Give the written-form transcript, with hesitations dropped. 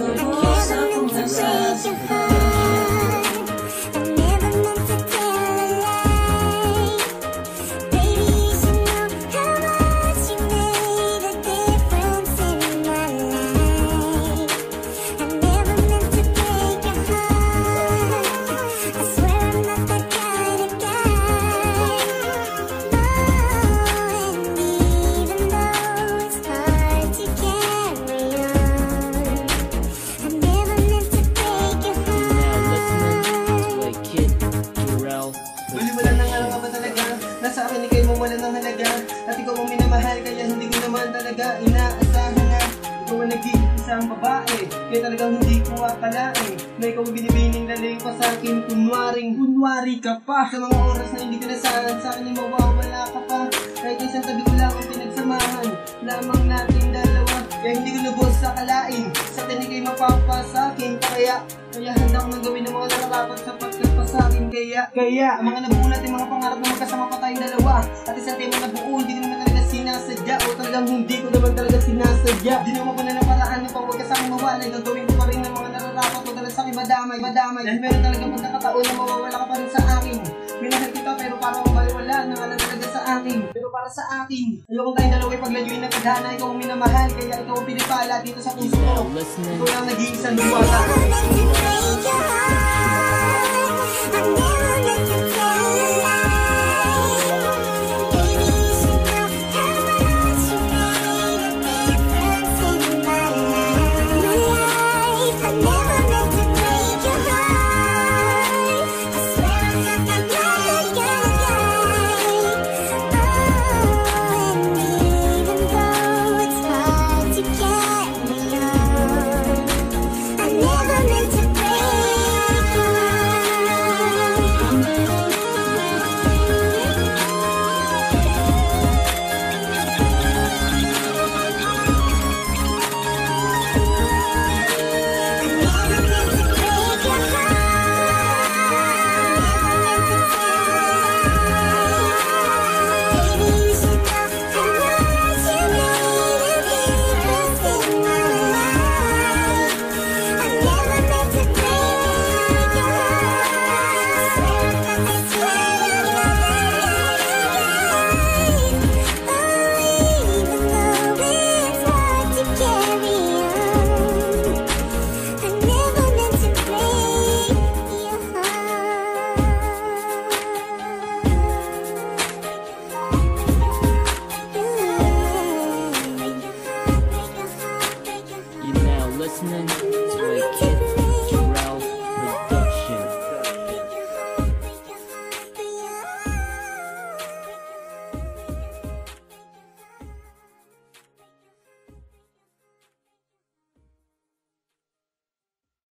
lubos akong nasasaktan. Baliwala na nga ba talaga? Nasa akin ikay mo wala ng halaga. At ikaw ang minamahal kaya hindi ko naman talaga inaasahan na ikaw ang nag-iisang babae. Kaya talagang hindi ko akalain na ikaw ang binibining laling pa sa akin. Kunwari ka pa. Sa mga oras na hindi ka nasahan sa akin ay mawawala ka pa. Kahit isang tabi ko lang ang pinagsamahan lamang natin dalawa. Kaya hindi ko lubos sa kalain. Sa atin ikay mapapasakin. Kaya handa ko nang gawin ng mga nararapat sapat ka pa sa akin. Kaya ang mga nabuo natin mga pangarap na magkasama pa tayong dalawa. At isang tema nabuo, hindi ko naman talaga sinasadya. O talagang hindi ko naman talaga sinasadya. Ginawa ko na ng paraan upang huwag ka sa akin mawalay. Gagawin ko pa rin ng mga nararapat. Huwag ka lang sa akin madamay. Dahil meron talagang pagkakataon na mawawala ka pa rin sa akin. Minahal kita pero parang mabaliwala. Nangalan talaga sa akin. Pero para sa akin, ayoko tayong dalawa'y paglayuin ng kadhana. Ikaw ang minamahal, kaya ikaw ang pinipala dito sa puso ko. Ikaw lang nag-iisang luwasa. Listening to a kid.